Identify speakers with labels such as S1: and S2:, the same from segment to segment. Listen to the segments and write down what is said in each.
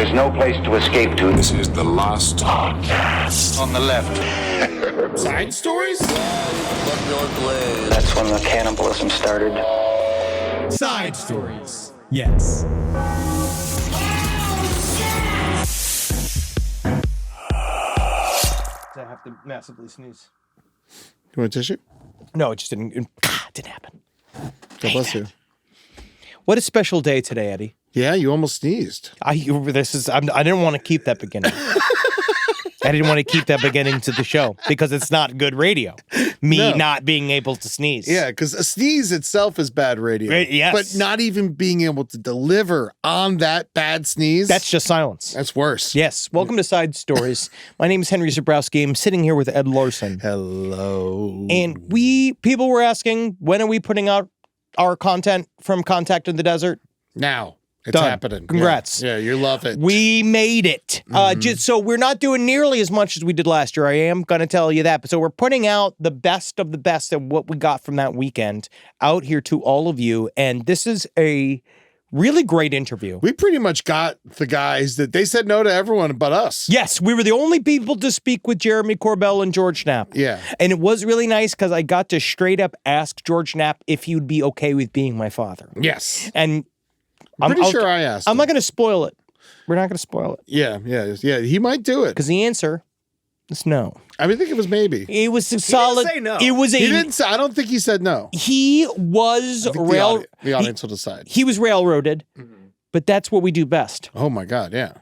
S1: There's no place to escape to.
S2: This is the last podcast.
S3: On the left.
S4: Side stories?
S1: That's when the cannibalism started.
S4: Side stories. Yes.
S5: I have to massively sneeze.
S4: You want a tissue?
S5: No, it just didn't. It didn't happen.
S4: God bless you.
S5: What a special day today, Eddie.
S4: Yeah, you almost sneezed.
S5: I didn't want to keep that beginning. I didn't want to keep that beginning to the show because it's not good radio. Not being able to sneeze.
S4: Yeah, because a sneeze itself is bad radio.
S5: Yes.
S4: But not even being able to deliver on that bad sneeze.
S5: That's just silence.
S4: That's worse.
S5: Yes. Welcome to Side Stories. My name is Henry Zabrowski. I'm sitting here with Ed Larson.
S4: Hello.
S5: And people were asking, when are we putting out our content from Contact in the Desert?
S4: Now. It's
S5: Done.
S4: happening.
S5: Congrats.
S4: Yeah, you love it.
S5: We made it. So we're not doing nearly as much as we did last year. I am going to tell you that. But so we're putting out the best of the best of what we got from that weekend out here to all of you. And this is a really great interview.
S4: We pretty much got the guys that they said no to everyone but us.
S5: Yes, we were the only people to speak with Jeremy Corbell and George Knapp.
S4: Yeah.
S5: And it was really nice because I got to straight up ask George Knapp if he would be okay with being my father.
S4: Yes.
S5: And
S4: I'm pretty sure I asked
S5: I'm
S4: him.
S5: not going to spoil it. We're not going to spoil it.
S4: Yeah. He might do it.
S5: Because the answer is no.
S4: I think it was maybe.
S5: It was a solid.
S3: say no.
S5: It was a.
S4: He didn't say, I don't think he said no.
S5: He was
S4: The audience will decide.
S5: He was railroaded, but that's what we do best.
S4: Oh my God, yeah.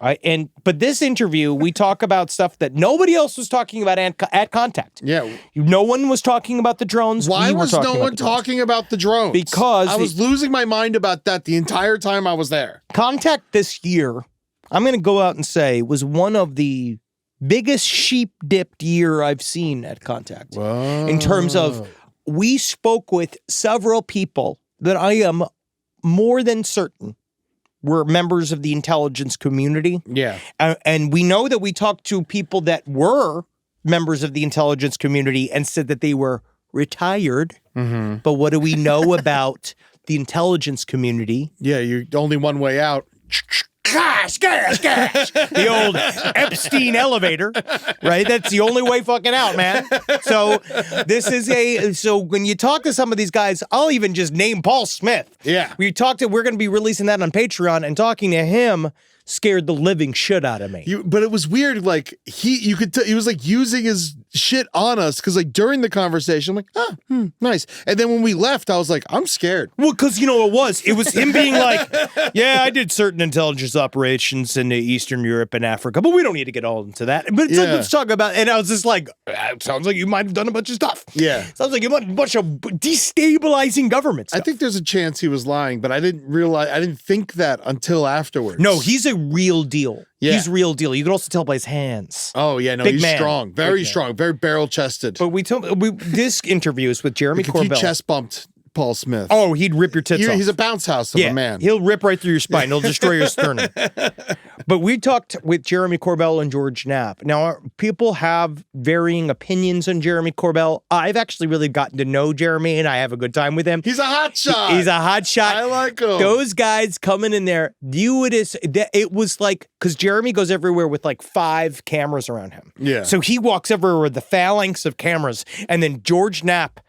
S5: But this interview, we talk about stuff that nobody else was talking about at Contact.
S4: Yeah.
S5: No one was talking about the drones.
S4: Why
S5: We were
S4: was no
S5: talking
S4: one
S5: about the drones.
S4: talking about the drones?
S5: Because
S4: I was losing my mind about that the entire time I was there.
S5: Contact this year, I'm going to go out and say, was one of the biggest sheep-dipped year I've seen at Contact.
S4: Whoa.
S5: In terms of, we spoke with several people that I am more than certain were members of the intelligence community.
S4: Yeah.
S5: And we know that we talked to people that were members of the intelligence community and said that they were retired.
S4: Mm-hmm.
S5: But what do we know about the community?
S4: Yeah, you're only one way out.
S5: Gosh. The old Epstein elevator, right? That's the only way fucking out, man. So so when you talk to some of these guys, I'll even just name Paul Smith.
S4: Yeah.
S5: We're going to be releasing that on Patreon, and talking to him scared the living shit out of me.
S4: But it was weird, like you could tell he was like using his shit on us because like during the conversation, I'm like, nice. And then when we left, I was like, I'm scared.
S5: Well, because you know what it was him being like, yeah, I did certain intelligence operations in Eastern Europe and Africa, but we don't need to get all into that. But it's like, let's talk about, and I was just like, it sounds like you might have done a bunch of stuff.
S4: Yeah.
S5: Sounds like you might have a bunch of destabilizing government stuff.
S4: I think there's a chance he was lying, but I didn't think that until afterwards.
S5: No, he's a real deal.
S4: Yeah.
S5: He's real deal. You can also tell by his hands.
S4: Oh yeah, no,
S5: Big
S4: he's
S5: man.
S4: strong, very
S5: Big
S4: strong, very barrel chested.
S5: But this interview is with Jeremy
S4: He
S5: Corbell.
S4: chest bumped Paul Smith.
S5: Oh, he'd rip your tits off.
S4: He's a bounce house of a man.
S5: He'll rip right through your spine. He'll destroy your sternum. But we talked with Jeremy Corbell and George Knapp. Now, people have varying opinions on Jeremy Corbell. I've actually really gotten to know Jeremy, and I have a good time with him.
S4: He's a hot shot.
S5: He's a hot shot.
S4: I like him.
S5: Those guys coming in there, it was like, because Jeremy goes everywhere with like 5 cameras around him.
S4: Yeah.
S5: So he walks everywhere with the phalanx of cameras, and then George Knapp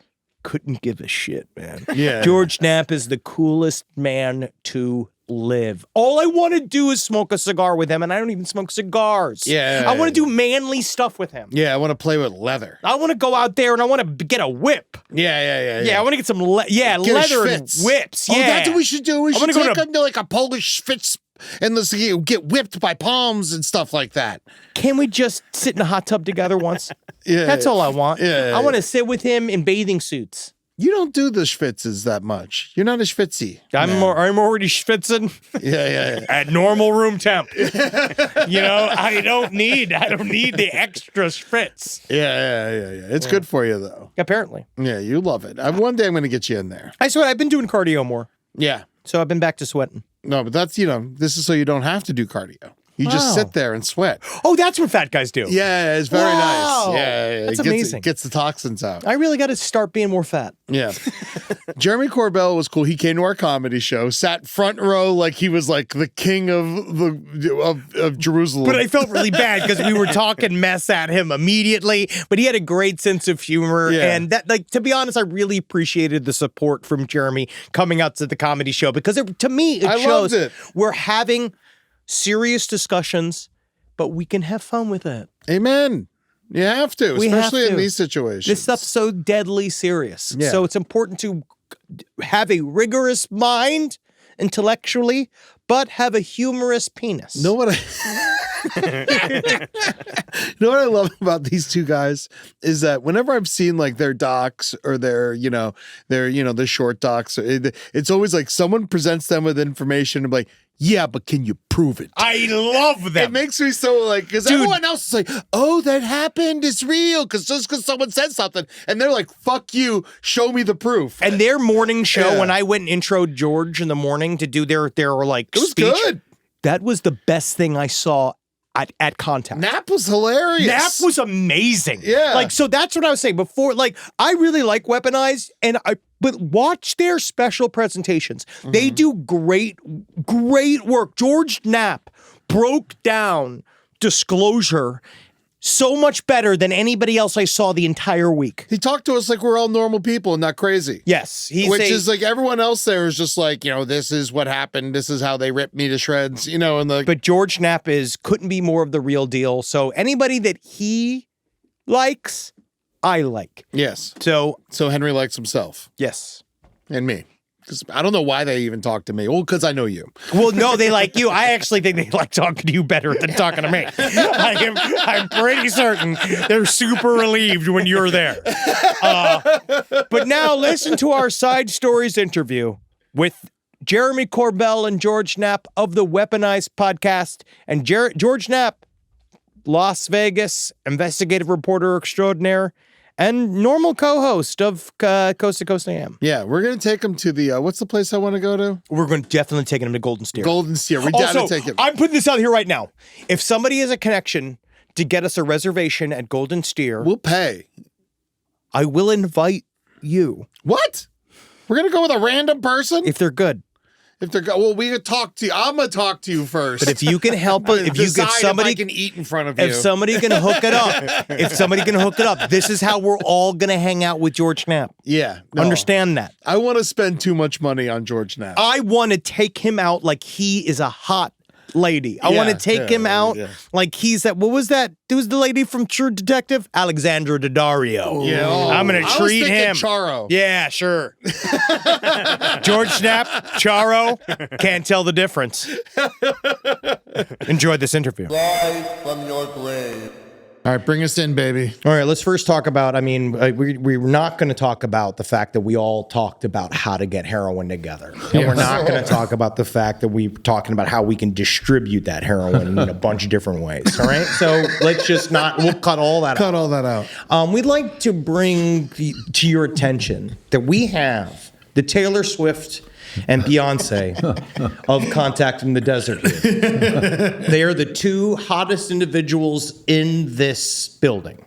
S5: couldn't give a shit, man.
S4: Yeah.
S5: George Knapp is the coolest man to live. All I want to do is smoke a cigar with him, and I don't even smoke cigars.
S4: Yeah.
S5: I want to do manly stuff with him.
S4: Yeah, I want to play with leather.
S5: I want to go out there and I want to get a whip.
S4: Yeah.
S5: Yeah, I want to get some leather and whips. Yeah.
S4: Oh, that's what we should do. We should
S5: gonna
S4: take him to like a Polish Spitz and let's get whipped by palms and stuff like that.
S5: Can we just sit in a hot tub together once?
S4: Yeah.
S5: That's all I want.
S4: Yeah.
S5: I want to sit with him in bathing suits.
S4: You don't do the schwitzes that much. You're not a schwitzy.
S5: I'm already schwitzing.
S4: Yeah.
S5: At normal room temp. I don't need the extra schwitz.
S4: Yeah. It's good for you though.
S5: Apparently.
S4: Yeah, you love it. One day I'm going to get you in there.
S5: I swear, I've been doing cardio more.
S4: Yeah.
S5: So I've been back to sweating.
S4: No, but that's, this is so you don't have to do cardio. You just sit there and sweat.
S5: Oh, that's what fat guys do.
S4: Yeah, it's very
S5: Wow.
S4: nice. Yeah,
S5: That's
S4: it
S5: amazing.
S4: Gets the toxins out.
S5: I really got to start being more fat.
S4: Yeah. Jeremy Corbell was cool. He came to our comedy show, sat front row like he was like the king of Jerusalem.
S5: But I felt really bad because we were talking mess at him immediately. But he had a great sense of humor.
S4: Yeah.
S5: And that, like, to be honest, I really appreciated the support from Jeremy coming out to the comedy show because to me, it
S4: I
S5: shows
S4: loved it.
S5: we're having serious discussions, but we can have fun with it.
S4: Amen. You have to,
S5: We have
S4: especially in
S5: to.
S4: these situations.
S5: This stuff's so deadly serious.
S4: Yeah.
S5: So it's important to have a rigorous mind intellectually, but have a humorous penis.
S4: Know what You know what I love about these two guys is that whenever I've seen like their docs or their short docs, it's always like someone presents them with information and like, yeah, but can you prove it?
S5: I love them.
S4: It makes me so like, because everyone else is like, oh, that happened. It's real. Because just because someone said something and they're like, fuck you, show me the proof.
S5: And their morning show,
S4: Yeah.
S5: when I went and introed George in the morning to do their like
S4: It was
S5: speech,
S4: good.
S5: that was the best thing I saw at Contact.
S4: Knapp was hilarious.
S5: Knapp was amazing.
S4: Yeah.
S5: Like, so that's what I was saying before. Like, I really like Weaponized, but watch their special presentations. They do great work. George Knapp broke down Disclosure so much better than anybody else I saw the entire week.
S4: He talked to us like we're all normal people and not crazy.
S5: Yes.
S4: Which is like everyone else there is just like, this is what happened. This is how they ripped me to shreds, and the.
S5: But George Knapp couldn't be more of the real deal. So anybody that he likes, I like.
S4: Yes.
S5: So
S4: Henry likes himself
S5: yes.
S4: and me. Because I don't know why they even talk to me. Well, because I know you.
S5: Well, no, they like you. I actually think they like talking to you better than talking to me. I'm pretty certain they're super relieved when you're there. But now listen to our Side Stories interview with Jeremy Corbell and George Knapp of the Weaponized podcast. And George Knapp, Las Vegas investigative reporter extraordinaire, and normal co-host of Coast to Coast AM.
S4: Yeah, we're going to take him to the, what's the place I want to go to?
S5: We're going to definitely take him to Golden Steer.
S4: Golden Steer. We got to
S5: Also,
S4: take him.
S5: I'm putting this out here right now. If somebody has a connection to get us a reservation at Golden Steer,
S4: We'll pay.
S5: I will invite you
S4: What? We're going to go with a random person?
S5: if they're good.
S4: If they're well, we could talk to you. I'm going to talk to you first.
S5: But if you can help us, if somebody
S4: I can eat in front of you.
S5: If somebody can hook it up, this is how we're all gonna hang out with George Knapp.
S4: Yeah. no.
S5: Understand that.
S4: I want to spend too much money on George Knapp.
S5: I want to take him out like he is a hot lady. I want to take him out like he's that. What was that? It was the lady from True Detective, Alexandra Daddario.
S4: Yeah.
S5: I'm gonna
S4: I was
S5: treat
S4: thinking
S5: him.
S4: Charo.
S5: Yeah, sure. George Knapp, Charo, can't tell the difference. Enjoy this interview.
S3: Live from your grave.
S4: All right, bring us in, baby.
S5: All right, let's first talk about, we're not going to talk about the fact that we all talked about how to get heroin together. And we're not going to talk about the fact that we're talking about how we can distribute that heroin in a bunch of different ways. All right, so let's just we'll cut all that out.
S4: Cut all that out.
S5: We'd like to bring to your attention that we have the Taylor Swift and Beyonce of Contact in the Desert here. They are the two hottest individuals in this building.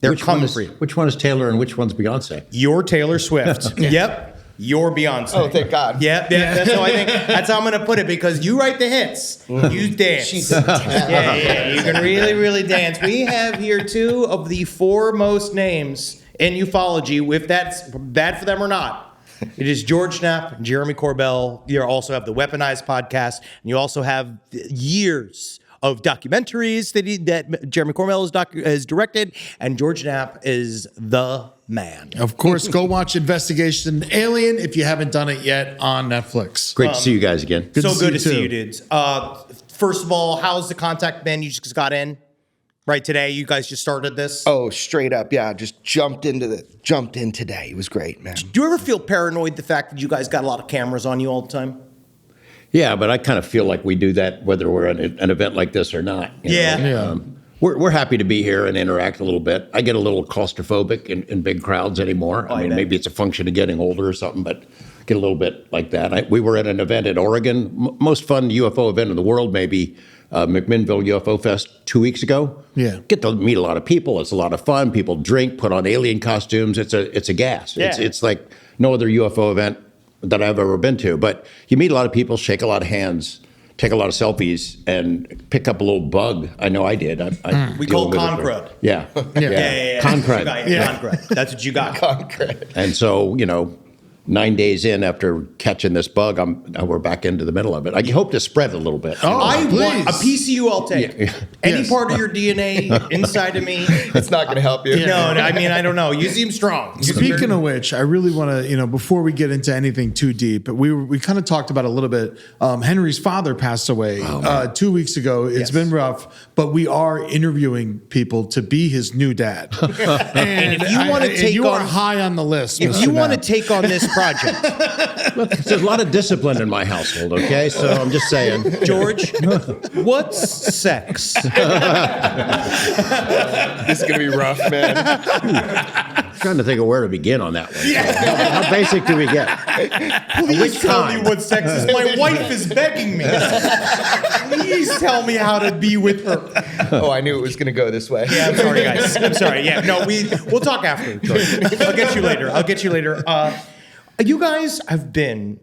S5: They're coming for you.
S6: Which one is Taylor and which one's Beyonce?
S5: You're Taylor Swift. Yep. You're Beyonce.
S3: Oh, thank God.
S5: Yep. That's how I think. That's how I'm going to put it because you write the hits. You dance.
S3: She's a
S5: Yeah. You can really, really dance. We have here two of the foremost names in ufology, if that's bad for them or not. It is George Knapp and Jeremy Corbell. You also have the Weaponized podcast, and you also have years of documentaries that Jeremy Corbell has directed, and George Knapp is the man.
S4: Of course, go watch Investigation Alien if you haven't done it yet on Netflix.
S6: Great to see you guys again.
S4: Good
S5: so
S4: to
S5: good to
S4: see
S5: see
S4: you
S5: you, dudes. First of all, how's the contact been? You just got in right today. You guys just started this.
S3: Oh, straight up, yeah. Just jumped in today. It was great, man.
S5: Do you ever feel paranoid the fact that you guys got a lot of cameras on you all the time?
S6: Yeah, but I kind of feel like we do that whether we're at an event like this or not. you
S5: Yeah.
S6: know?
S4: Yeah.
S6: We're happy to be here and interact a little bit. I get a little claustrophobic in big crowds anymore. I mean,
S5: bet.
S6: maybe it's a function of getting older or something, but get a little bit like that. We were at an event in Oregon, most fun UFO event in the world maybe McMinnville UFO Fest 2 weeks ago.
S4: Yeah.
S6: Get to meet a lot of people. It's a lot of fun. People drink, put on alien costumes. It's a gas.
S5: Yeah.
S6: It's like no other UFO event that I've ever been to. But you meet a lot of people, shake a lot of hands, take a lot of selfies, and pick up a little bug. I know I did.
S5: We call it concrete.
S6: Yeah.
S5: Yeah.
S6: Concrete.
S5: Concrete. That's what you got.
S3: Concrete.
S6: And so, 9 days in after catching this bug, we're back into the middle of it. I hope to spread it a little bit.
S4: Oh,
S5: I
S4: please.
S5: want a piece of you. I'll take any
S4: Yes.
S5: part of your DNA inside of me.
S3: It's not going to help you.
S5: No, I mean I don't know. You seem strong.
S4: Speaking of which, I really want to, before we get into anything too deep, we kind of talked about it a little bit. Henry's father passed away 2 weeks ago. It's been rough, but we are interviewing people to be his new dad. and
S5: if you want to take
S4: you
S5: on,
S4: are high on the list.
S5: if
S4: Mr.
S5: you want to
S4: Knapp.
S5: take on this project,
S6: Look, there's a lot of discipline in my household, okay? So I'm just saying.
S5: George, what's sex?
S3: This is going to be rough, man.
S6: Trying to think of where to begin on that one. So how basic do we get?
S5: Please tell me what sex is. My wife is begging me. Please tell me how to be with her.
S3: Oh, I knew it was going to go this way.
S5: Yeah, I'm sorry, guys. I'm sorry. Yeah, no, we'll talk after. George. I'll get you later. You guys have been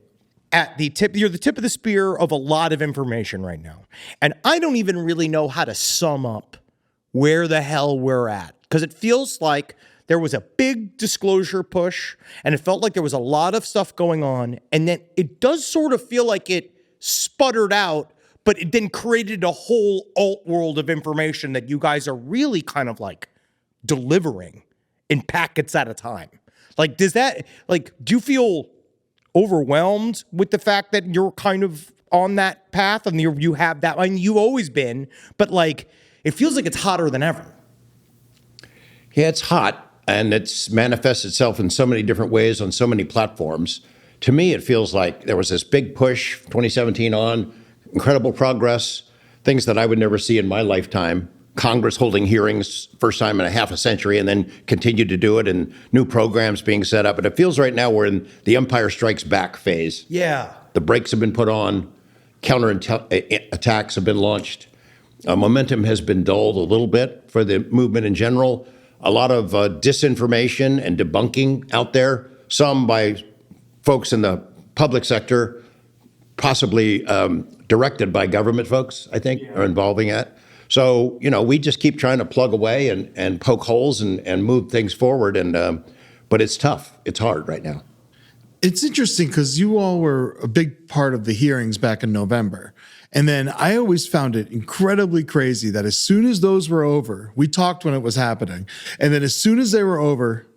S5: at the tip. You're the tip of the spear of a lot of information right now, and I don't even really know how to sum up where the hell we're at, because it feels like there was a big disclosure push, and it felt like there was a lot of stuff going on, and then it does sort of feel like it sputtered out, but it then created a whole alt world of information that you guys are really kind of like delivering in packets at a time. Like, do you feel overwhelmed with the fact that you're kind of on that path and you have that? I mean, you've always been, but like, it feels like it's hotter than ever.
S6: Yeah, it's hot, and it's manifests itself in so many different ways on so many platforms. To me, it feels like there was this big push, 2017 on, incredible progress, things that I would never see in my lifetime. Congress holding hearings, first time in a half a century, and then continue to do it, and new programs being set up. And it feels right now we're in the Empire Strikes Back phase.
S5: Yeah.
S6: The brakes have been put on, attacks have been launched. Momentum has been dulled a little bit for the movement in general. A lot of disinformation and debunking out there, some by folks in the public sector, possibly directed by government folks, I think, are involving it. So, we just keep trying to plug away and poke holes and move things forward. But it's tough. It's hard right now.
S4: It's interesting because you all were a big part of the hearings back in November. And then I always found it incredibly crazy that as soon as those were over, we talked when it was happening. And then as soon as they were over,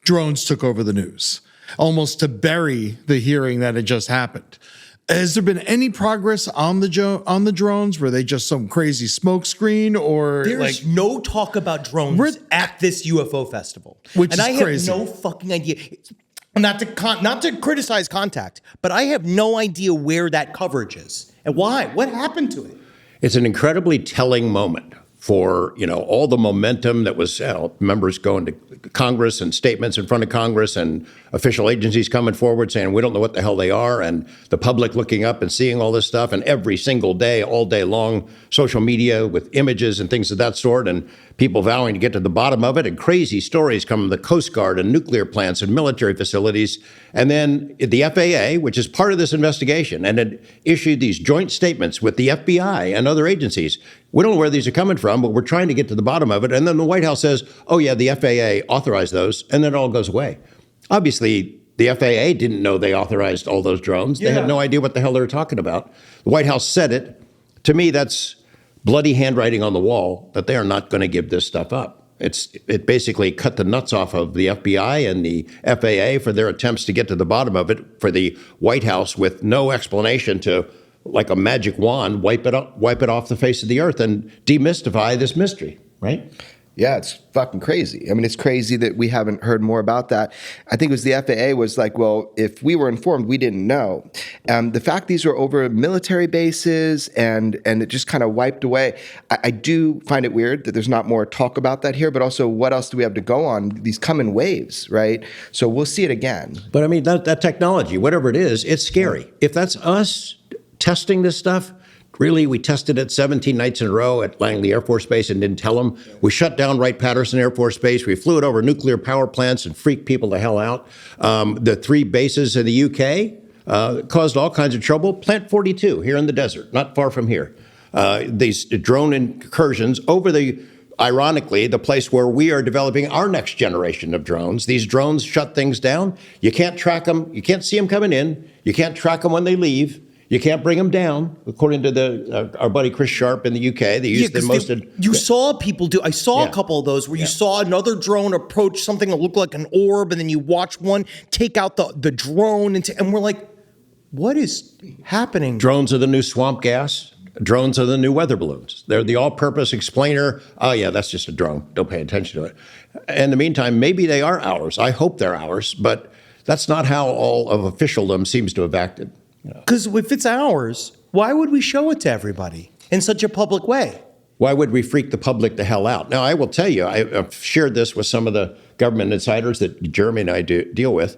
S4: drones took over the news, almost to bury the hearing that had just happened. Has there been any progress on the drones? Were they just some crazy smoke screen, or
S5: There's no talk about drones at this UFO festival,
S4: Which
S5: and
S4: is
S5: I
S4: crazy.
S5: have no fucking idea. Not to criticize Contact, but I have no idea where that coverage is and why. What happened to it?
S6: It's an incredibly telling moment for, all the momentum that was members going to Congress and statements in front of Congress and official agencies coming forward saying, we don't know what the hell they are, and the public looking up and seeing all this stuff, and every single day, all day long, social media with images and things of that sort, and people vowing to get to the bottom of it, and crazy stories come from the Coast Guard and nuclear plants and military facilities. And then the FAA, which is part of this investigation, and had issued these joint statements with the FBI and other agencies. We don't know where these are coming from, but we're trying to get to the bottom of it. And then the White House says, oh yeah, the FAA authorized those, and then it all goes away. Obviously, the FAA didn't know they authorized all those drones. They had no idea what the hell they were talking about. The White House said it. To me, that's bloody handwriting on the wall that they are not going to give this stuff up. It basically cut the nuts off of the FBI and the FAA for their attempts to get to the bottom of it, for the White House with no explanation to, like a magic wand, wipe it off the face of the earth and demystify this mystery, right?
S3: Yeah, it's fucking crazy. I mean, it's crazy that we haven't heard more about that. I think it was the FAA was like, well, if we were informed, we didn't know. The fact these were over military bases and it just kind of wiped away. I do find it weird that there's not more talk about that here, but also what else do we have to go on? These come in waves, right? So we'll see it again.
S6: But I mean, that technology, whatever it is, it's scary. If that's us testing this stuff, Really? We tested it 17 nights in a row at Langley Air Force Base and didn't tell them. We shut down Wright-Patterson Air Force Base. We flew it over nuclear power plants and freaked people the hell out. The 3 bases in the UK caused all kinds of trouble. Plant 42 here in the desert, not far from here. These drone incursions over ironically, the place where we are developing our next generation of drones. These drones shut things down. You can't track them. You can't see them coming in. You can't track them when they leave. You can't bring them down, according to our buddy Chris Sharp in the UK. They use the most.
S5: You saw people do. I saw a couple of those where you saw another drone approach something that looked like an orb, and then you watch one take out the drone, and we're like, what is happening?
S6: Drones are the new swamp gas. Drones are the new weather balloons. They're the all-purpose explainer. Oh, yeah, that's just a drone. Don't pay attention to it. In the meantime, maybe they are ours. I hope they're ours, but that's not how all of officialdom seems to have acted.
S5: Because if it's ours, why would we show it to everybody in such a public way?
S6: Why would we freak the public the hell out? Now, I will tell you, I've shared this with some of the government insiders that Jeremy and I deal with.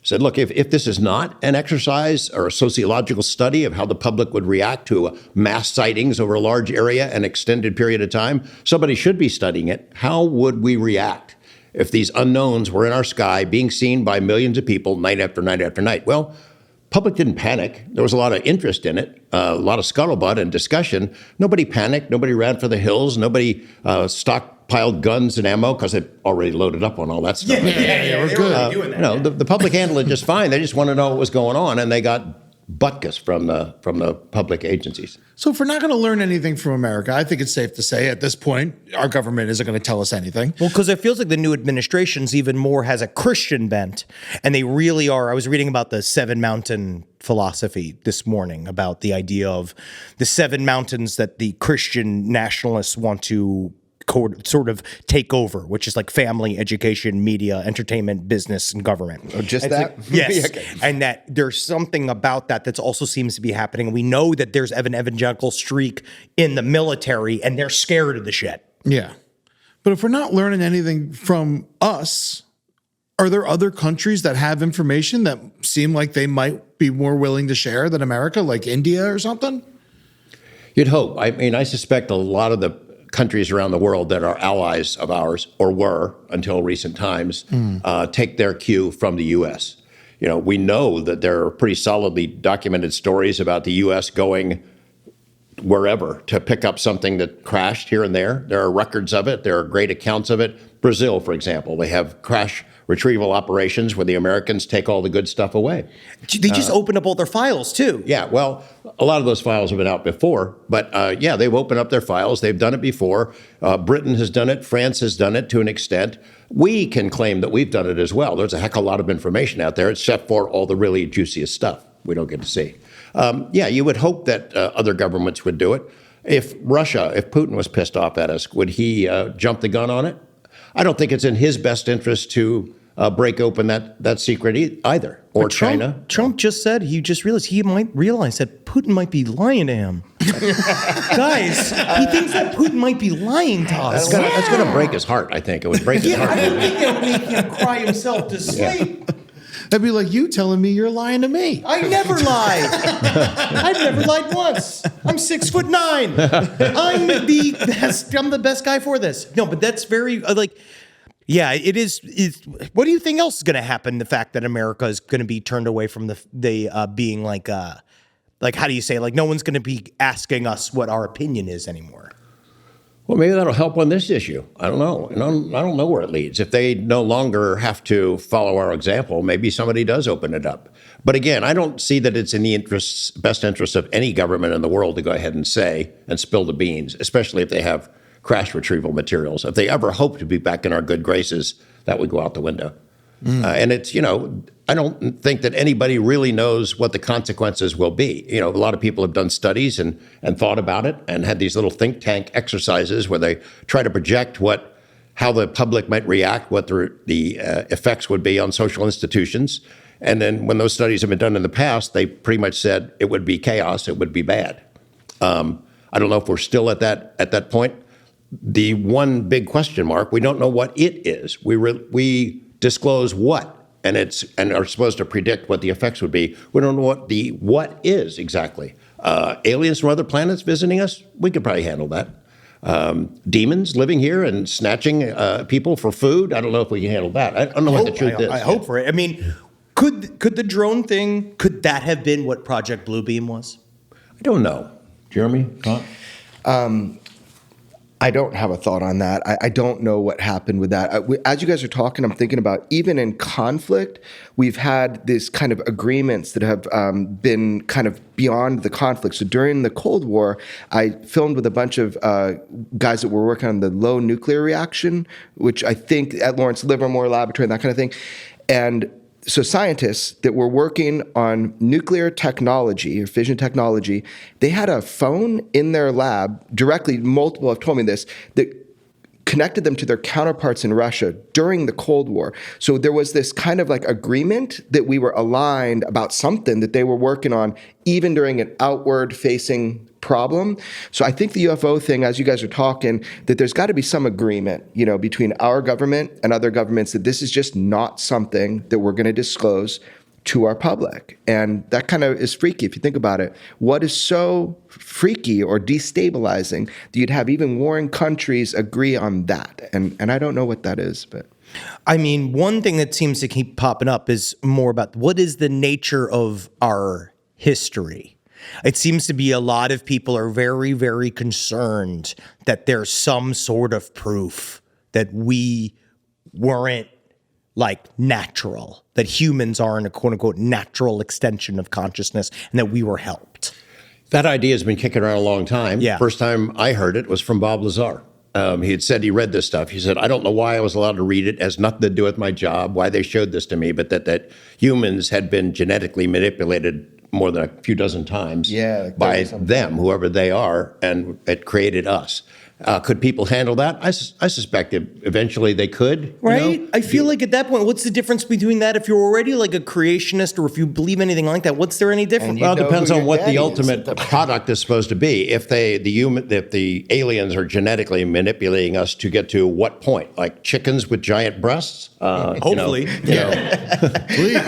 S6: Said, look, if this is not an exercise or a sociological study of how the public would react to mass sightings over a large area and extended period of time, somebody should be studying it. How would we react if these unknowns were in our sky being seen by millions of people night after night after night? Well, public didn't panic. There was a lot of interest in it, a lot of scuttlebutt and discussion. Nobody panicked. Nobody ran for the hills. Nobody stockpiled guns and ammo because they already loaded up on all that stuff.
S4: We're good.
S6: The public handled it just fine. They just want to know what was going on, and they got butkus from the public agencies.
S4: So if we're not going to learn anything from America, I think it's safe to say at this point, our government isn't going to tell us anything.
S5: Well, because it feels like the new administration's even more has a Christian bent, and they really are. I was reading about the 7 mountain philosophy this morning about the idea of the 7 mountains that the Christian nationalists want to sort of take over, which is like family, education, media, entertainment, business, and government.
S3: Oh, just that?
S5: Yes.
S3: Okay.
S5: And that there's something about that also seems to be happening. We know that there's an evangelical streak in the military, and they're scared of the shit.
S4: Yeah. But if we're not learning anything from us, are there other countries that have information that seem like they might be more willing to share than America, like India or something?
S6: You'd hope. I mean, I suspect a lot of the countries around the world that are allies of ours, or were until recent times, take their cue from the U.S. You know, we know that there are pretty solidly documented stories about the U.S. going wherever to pick up something that crashed here and there. There are records of it. There are great accounts of it. Brazil, for example, they have crash retrieval operations where the Americans take all the good stuff away.
S5: They just opened up all their files, too.
S6: Yeah, well, a lot of those files have been out before, but they've opened up their files. They've done it before. Britain has done it. France has done it to an extent. We can claim that we've done it as well. There's a heck of a lot of information out there, except for all the really juiciest stuff we don't get to see. You would hope that other governments would do it. If Putin was pissed off at us, would he jump the gun on it? I don't think it's in his best interest to break open that secret either, or
S5: but
S6: China.
S5: Trump just said he might realize that Putin might be lying to him. Guys, he thinks that Putin might be lying to us.
S6: That's going to break his heart, I think. It would break his heart.
S5: I don't think that would make him cry himself to sleep.
S4: That'd be like you telling me you're lying to me.
S5: I never lied. I've never lied once. I'm 6'9". I'm the best guy for this. No, but that's very it is. What do you think else is going to happen? The fact that America is going to be turned away from the being like how do you say, like, no one's going to be asking us what our opinion is anymore.
S6: Well, maybe that'll help on this issue. I don't know. I don't know where it leads. If they no longer have to follow our example, maybe somebody does open it up. But again, I don't see that it's in the best interest of any government in the world to go ahead and say and spill the beans, especially if they have crash retrieval materials. If they ever hope to be back in our good graces, that would go out the window. And it's, I don't think that anybody really knows what the consequences will be. A lot of people have done studies and thought about it and had these little think tank exercises where they try to project how the public might react, what the effects would be on social institutions. And then when those studies have been done in the past, they pretty much said it would be chaos, it would be bad. I don't know if we're still at that point. The one big question mark, we don't know what it is. We disclose what, and are supposed to predict what the effects would be. We don't know what is exactly. Aliens from other planets visiting us, we could probably handle that. Demons living here and snatching people for food, I don't know if we can handle that. I don't know what the truth is.
S5: I hope for it. I mean, could the drone thing, could that have been what Project Bluebeam was?
S6: I don't know. Jeremy, thought?
S3: I don't have a thought on that. I don't know what happened with that. As you guys are talking, I'm thinking about even in conflict, we've had this kind of agreements that have been kind of beyond the conflict. So during the Cold War, I filmed with a bunch of guys that were working on the low nuclear reaction, which I think at Lawrence Livermore Laboratory and that kind of thing. And so scientists that were working on nuclear technology or fission technology, they had a phone in their lab directly, multiple have told me this, that connected them to their counterparts in Russia during the Cold War. So there was this kind of like agreement that we were aligned about something that they were working on, even during an outward facing problem. So I think the UFO thing, as you guys are talking, that there's got to be some agreement, between our government and other governments that this is just not something that we're going to disclose to our public. And that kind of is freaky if you think about it. What is so freaky or destabilizing that you'd have even warring countries agree on that? And I don't know what that is, but
S5: I mean, one thing that seems to keep popping up is more about what is the nature of our history. It seems to be a lot of people are very, very concerned that there's some sort of proof that we weren't like natural, that humans aren't a quote unquote natural extension of consciousness and that we were helped.
S6: That idea has been kicking around a long time.
S5: Yeah.
S6: First time I heard it was from Bob Lazar. He had said he read this stuff. He said, I don't know why I was allowed to read it. It has nothing to do with my job, why they showed this to me, but that humans had been genetically manipulated more than a few dozen times by them, whoever they are, and it created us. Could people handle that? I suspect eventually they could.
S5: Right? I feel like at that point, what's the difference between that? If you're already like a creationist or if you believe anything like that, what's there any different?
S6: Well, it depends on what the ultimate product is supposed to be. If the aliens are genetically manipulating us to get to what point? Like chickens with giant breasts?
S5: Hopefully.
S4: Please.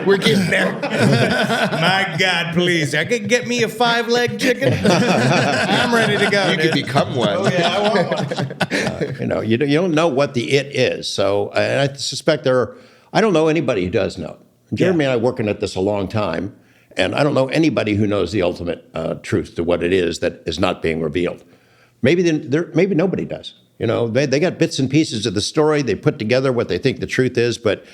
S3: we're getting there.
S5: My God, please. I could get me a 5-leg chicken. I'm ready to go.
S3: You could become one.
S5: Yeah, I want one.
S6: You don't know what the it is. So and I suspect I don't know anybody who does know. Jeremy and I working at this a long time, and I don't know anybody who knows the ultimate truth to what it is that is not being revealed. Maybe nobody does. They got bits and pieces of the story. They put together what they think the truth is. But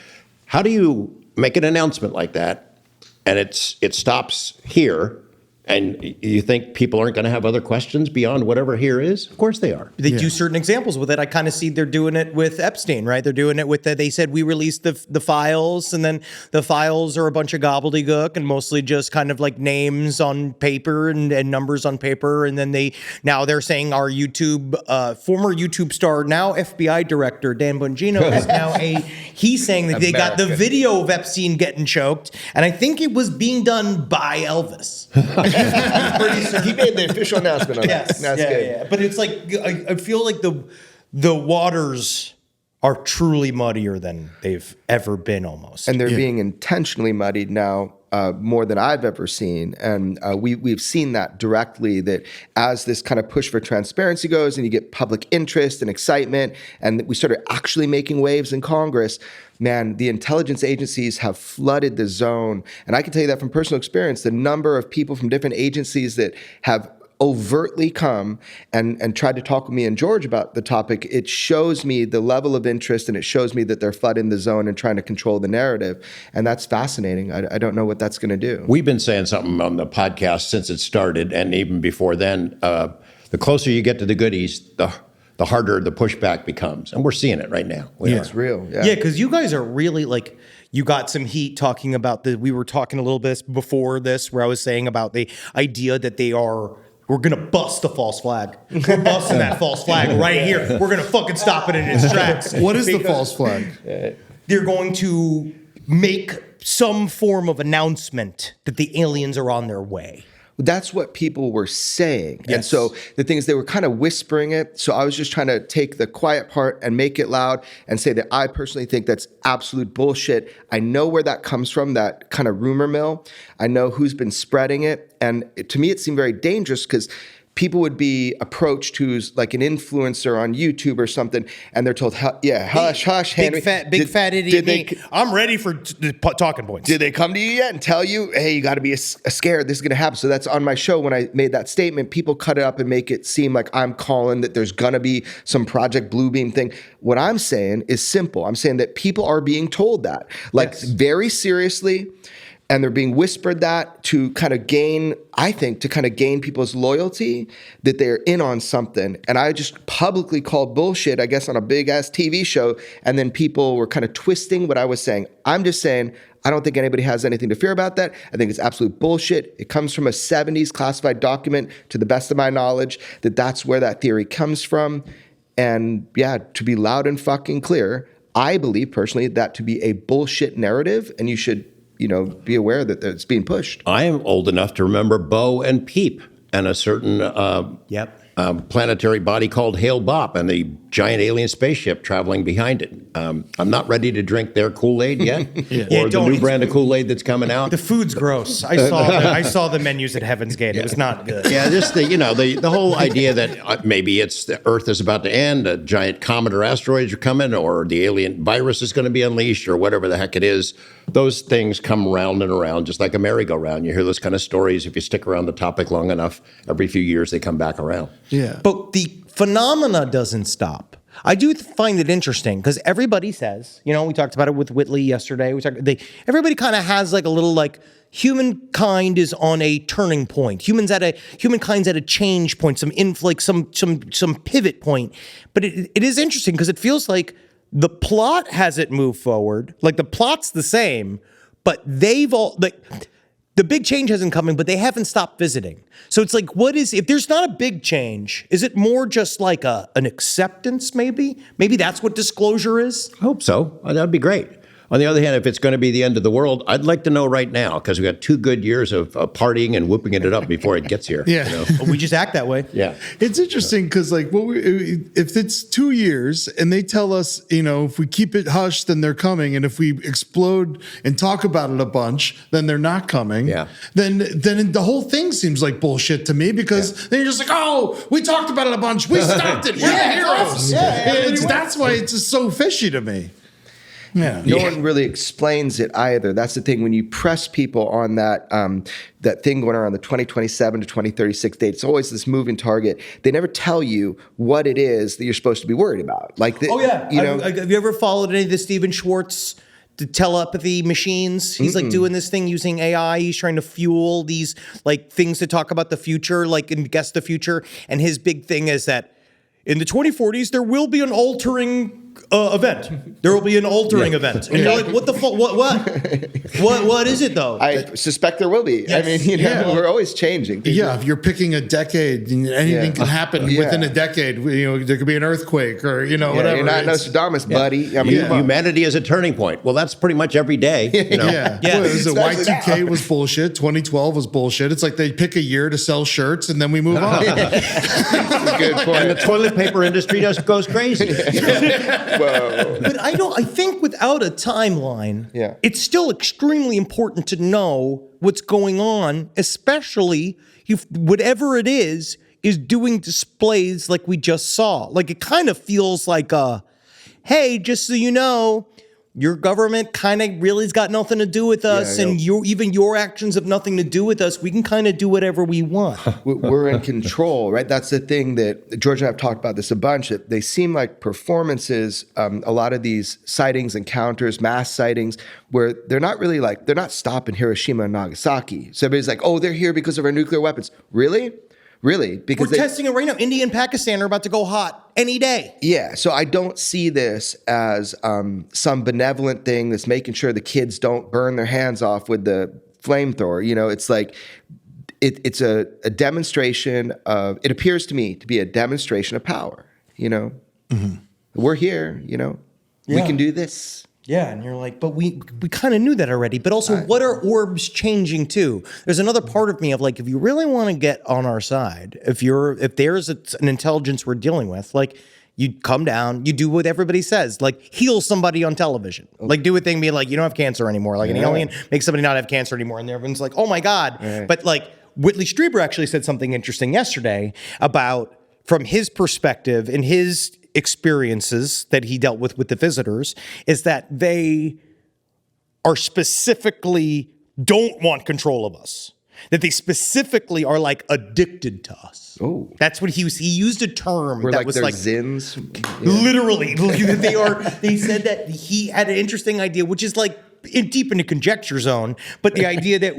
S6: how do you make an announcement like that, and it stops here? And you think people aren't going to have other questions beyond whatever here is? Of course they are.
S5: They do certain examples with it. I kind of see they're doing it with Epstein, right? They're doing it with they said we released the files, and then the files are a bunch of gobbledygook and mostly just kind of like names on paper and numbers on paper. And then now they're saying our former YouTube star, now FBI director, Dan Bongino, is now he's saying that they got the video of Epstein getting choked. And I think it was being done by Elvis.
S3: He made the official announcement on that. That's good.
S5: Yeah. But it's like I feel like the waters are truly muddier than they've ever been almost.
S3: And they're being intentionally muddied now more than I've ever seen. And we've seen that directly, that as this kind of push for transparency goes and you get public interest and excitement, and we started actually making waves in Congress, man, the intelligence agencies have flooded the zone. And I can tell you that from personal experience, the number of people from different agencies that have overtly come and tried to talk with me and George about the topic, it shows me the level of interest, and it shows me that they're flooding the zone and trying to control the narrative. And that's fascinating. I don't know what that's going to do.
S6: We've been saying something on the podcast since it started, and even before then, the closer you get to the goodies, the harder the pushback becomes. And we're seeing it right now.
S3: It's real.
S5: Yeah, because you guys are really like, you got some heat talking about we were talking a little bit before this where I was saying about the idea that we're going to bust the false flag. We're busting that false flag right here. We're going to fucking stop it in its tracks.
S4: What is the false flag?
S5: They're going to make some form of announcement that the aliens are on their way.
S3: That's what people were saying. And
S5: Yes.
S3: so the thing is, they were kind of whispering it. So I was just trying to take the quiet part and make it loud and say that I personally think that's absolute bullshit. I know where that comes from, that kind of rumor mill. I know who's been spreading it. And to me, it seemed very dangerous because people would be approached who's like an influencer on YouTube or something, and they're told, hush, Henry.
S5: Big fat idiot.
S3: They,
S5: I'm ready for talking points.
S3: did they come to you yet and tell you, hey, you got to be scared, this is going to happen? So that's on my show. When I made that statement, people cut it up and make it seem like I'm calling that there's going to be some Project Bluebeam thing. What I'm saying is simple. I'm saying that people are being told that, like very seriously. And they're being whispered that to kind of gain, I think, to kind of gain people's loyalty that they're in on something. And I just publicly called bullshit, I guess, on a big ass TV show. And then people were kind of twisting what I was saying. I'm just saying, I don't think anybody has anything to fear about that. I think it's absolute bullshit. It comes from a 70s classified document, to the best of my knowledge, that's where that theory comes from. And yeah, to be loud and fucking clear, I believe personally that to be a bullshit narrative, and you should be aware that it's being pushed.
S6: I am old enough to remember Bo and Peep and a certain planetary body called Hale-Bopp and the giant alien spaceship traveling behind it. I'm not ready to drink their Kool-Aid yet, or the new brand of Kool-Aid that's coming out.
S5: The food's gross. I saw the menus at Heaven's Gate. It was not good.
S6: Yeah, just the whole idea that maybe it's the Earth is about to end, a giant comet or asteroids are coming, or the alien virus is going to be unleashed, or whatever the heck it is. Those things come round and around, just like a merry-go-round. You hear those kind of stories. If you stick around the topic long enough, every few years they come back around.
S4: Yeah.
S5: But the phenomena doesn't stop. I do find it interesting because everybody says, we talked about it with Whitley yesterday. Everybody kind of has like a little like humankind is on a turning point. Humankind's at a change point, some pivot point. But it is interesting because it feels like the plot hasn't moved forward. Like the plot's the same, but they've all the big change hasn't coming, but they haven't stopped visiting. So it's like, if there's not a big change, is it more just like an acceptance maybe? Maybe that's what disclosure is?
S6: I hope so. That'd be great. On the other hand, if it's going to be the end of the world, I'd like to know right now, because we've got 2 good years of partying and whooping it up before it gets here.
S4: Yeah.
S5: We just act that way.
S6: Yeah.
S4: It's interesting because, like, if it's 2 years and they tell us, if we keep it hushed, then they're coming, and if we explode and talk about it a bunch, then they're not coming.
S6: Yeah.
S4: Then the whole thing seems like bullshit to me because then you're just like, oh, we talked about it a bunch, we stopped it, we're heroes. That's why it's just so fishy to me. Yeah.
S3: No one really explains it either. That's the thing. When you press people on that that thing going around the 2027 to 2036 date, it's always this moving target. They never tell you what it is that you're supposed to be worried about. Like,
S5: Have you ever followed any of the Stephen Schwartz the telepathy machines? He's like doing this thing using AI. He's trying to fuel these like things to talk about the future, like and guess the future. And his big thing is that in the 2040s there will be an altering event. There will be an altering event. And you're like, what the fuck? What is it though?
S3: I suspect there will be.
S5: Yes.
S3: I mean, we're always changing.
S4: Yeah, if you're picking a decade, anything can happen within a decade. there could be an earthquake or whatever.
S3: You're not Nostradamus, buddy. I mean,
S6: Humanity is a turning point. Well, that's pretty much every day.
S4: Yeah. Well, Y2K was bullshit. 2012 was bullshit. It's like they pick a year to sell shirts and then we move on.
S3: That's a good point.
S6: And the toilet paper industry just goes crazy.
S3: Whoa.
S5: But I think without a timeline, it's still extremely important to know what's going on, especially if whatever it is doing displays like we just saw. Like it kind of feels like hey, just so you know, your government kind of really has got nothing to do with us, and even your actions have nothing to do with us. We can kind of do whatever we want.
S3: We're in control, right? That's the thing that George and I have talked about this a bunch. That they seem like performances. A lot of these sightings, encounters, mass sightings, where they're not really they're not stopping Hiroshima and Nagasaki. So everybody's like, oh, they're here because of our nuclear weapons. Really? Really? Because
S5: we're testing it right now. India and Pakistan are about to go hot any day.
S3: Yeah. So I don't see this as some benevolent thing that's making sure the kids don't burn their hands off with the flamethrower. It's like it's a demonstration of. It appears to me to be a demonstration of power. We're here. We can do this.
S5: Yeah, and you're like, but we kind of knew that already. But also, what are orbs changing to? There's another part of me of like, if you really want to get on our side, if there's an intelligence we're dealing with, like, you come down, you do what everybody says, like heal somebody on television, like do a thing, be like, you don't have cancer anymore, like an alien makes somebody not have cancer anymore, and everyone's like, oh my god. But like Whitley Strieber actually said something interesting yesterday about from his perspective and his experiences that he dealt with the visitors is that they are specifically don't want control of us. That they specifically are like addicted to us. Oh, that's what he used a term that was like Zins. Literally, they said that he had an interesting idea, which is like deep into conjecture zone, but the idea that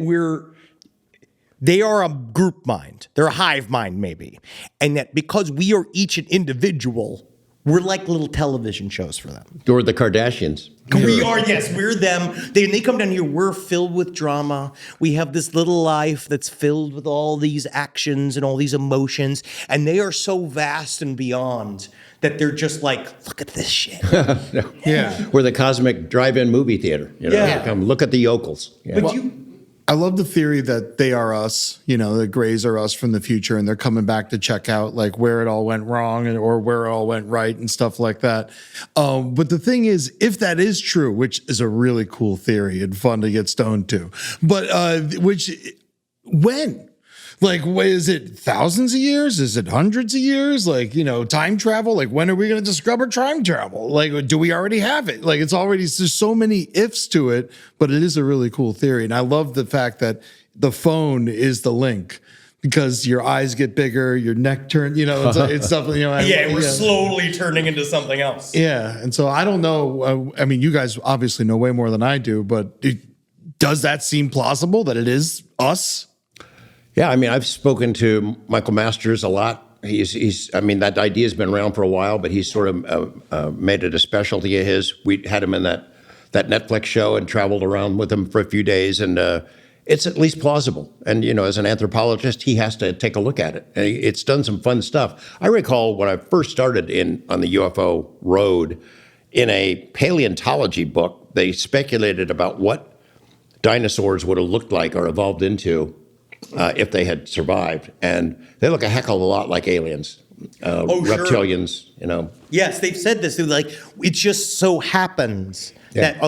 S5: they are a group mind, they're a hive mind maybe, and that because we are each an individual, we're like little television shows for them.
S6: Or the Kardashians.
S5: We are, yes, we're them. They come down here, we're filled with drama. We have this little life that's filled with all these actions and all these emotions, and they are so vast and beyond that they're just like, look at this shit.
S4: Yeah.
S6: We're the cosmic drive-in movie theater. You know?
S5: Yeah.
S6: Come look at the yokels. Yeah.
S5: But
S4: I love the theory that they are us, the Greys are us from the future, and they're coming back to check out like where it all went wrong or where it all went right and stuff like that. But the thing is, if that is true, which is a really cool theory and fun to get stoned to, but when? Like, is it thousands of years? Is it hundreds of years? Like, time travel? Like, when are we going to discover time travel? Like, do we already have it? Like, there's so many ifs to it, but it is a really cool theory. And I love the fact that the phone is the link because your eyes get bigger, your neck turns, it's stuff,
S5: we're slowly turning into something else.
S4: Yeah. And so I don't know. I mean, you guys obviously know way more than I do, but does that seem plausible that it is us?
S6: Yeah, I mean, I've spoken to Michael Masters a lot. That idea has been around for a while, but he's sort of made it a specialty of his. We had him in that Netflix show and traveled around with him for a few days, and it's at least plausible. And, as an anthropologist, he has to take a look at it. And it's done some fun stuff. I recall when I first started on the UFO road, in a paleontology book, they speculated about what dinosaurs would have looked like or evolved into if they had survived, and they look a heck of a lot like aliens, reptilians.
S5: Yes, they've said this. They're like, it just so happens that,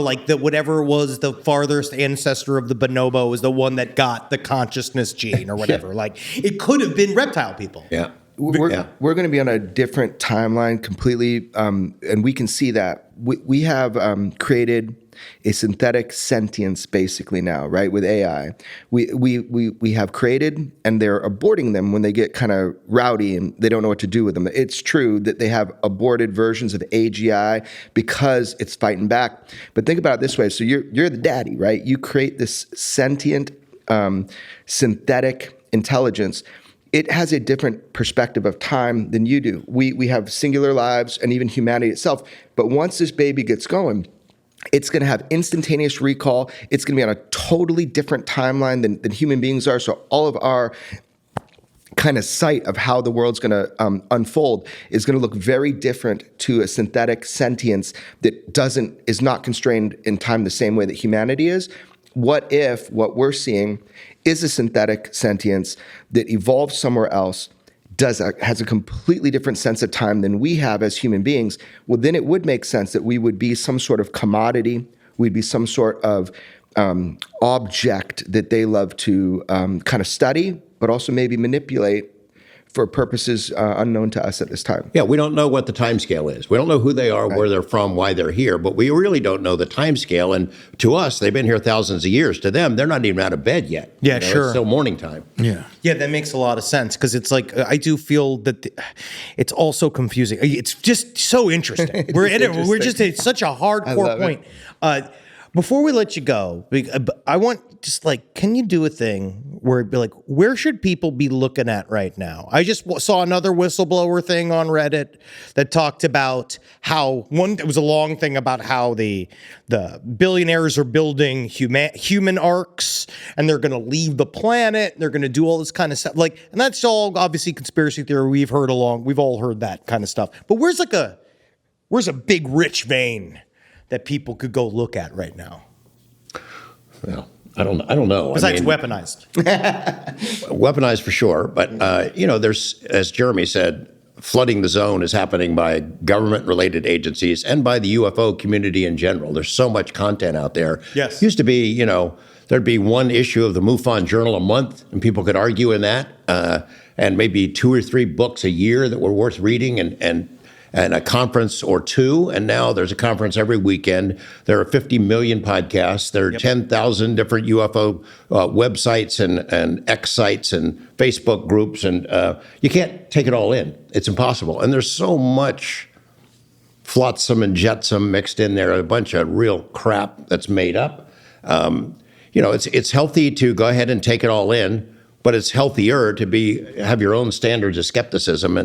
S5: whatever was the farthest ancestor of the bonobo is the one that got the consciousness gene or whatever. Like, it could have been reptile people.
S6: Yeah.
S3: We're going to be on a different timeline completely, and we can see that. We have created a synthetic sentience basically now, right? With AI, we have created, and they're aborting them when they get kind of rowdy and they don't know what to do with them. It's true that they have aborted versions of AGI because it's fighting back. But think about it this way: so you're the daddy, right? You create this sentient synthetic intelligence. It has a different perspective of time than you do. We have singular lives and even humanity itself. But once this baby gets going, it's going to have instantaneous recall. It's going to be on a totally different timeline than human beings are. So all of our kind of sight of how the world's going to unfold is going to look very different to a synthetic sentience that is not constrained in time the same way that humanity is. What if what we're seeing is a synthetic sentience that evolved somewhere else, has a completely different sense of time than we have as human beings? Well, then it would make sense that we would be some sort of commodity. We'd be some sort of object that they love to kind of study, but also maybe manipulate for purposes unknown to us at this time.
S6: Yeah, we don't know what the time scale is. We don't know who they are, where they're from, why they're here, but we really don't know the time scale. And to us, they've been here thousands of years. To them, they're not even out of bed yet.
S5: Yeah, sure.
S6: It's still morning time.
S4: Yeah.
S5: Yeah, that makes a lot of sense because it's like, I do feel that it's also confusing. It's just so interesting. We're just at such a hardcore point. Before we let you go, I want just like, can you do a thing where it'd be like, where should people be looking at right now? I just saw another whistleblower thing on Reddit that talked about how it was a long thing about how the billionaires are building human arcs and they're going to leave the planet. And they're going to do all this kind of stuff. And that's all obviously conspiracy theory. We've all heard that kind of stuff. But where's a big rich vein that people could go look at right now?
S6: Well, I don't know.
S5: Besides weaponized.
S6: Weaponized for sure. But, there's, as Jeremy said, flooding the zone is happening by government-related agencies and by the UFO community in general. There's so much content out there.
S5: Yes.
S6: Used to be, there'd be one issue of the MUFON Journal a month, and people could argue in that, and maybe 2 or 3 books a year that were worth reading, and a conference or two. And now there's a conference every weekend. There are 50 million podcasts. There are 10,000 different UFO websites and X sites and Facebook groups. And you can't take it all in. It's impossible. And there's so much flotsam and jetsam mixed in there, a bunch of real crap that's made up. It's healthy to go ahead and take it all in, but it's healthier to have your own standards of skepticism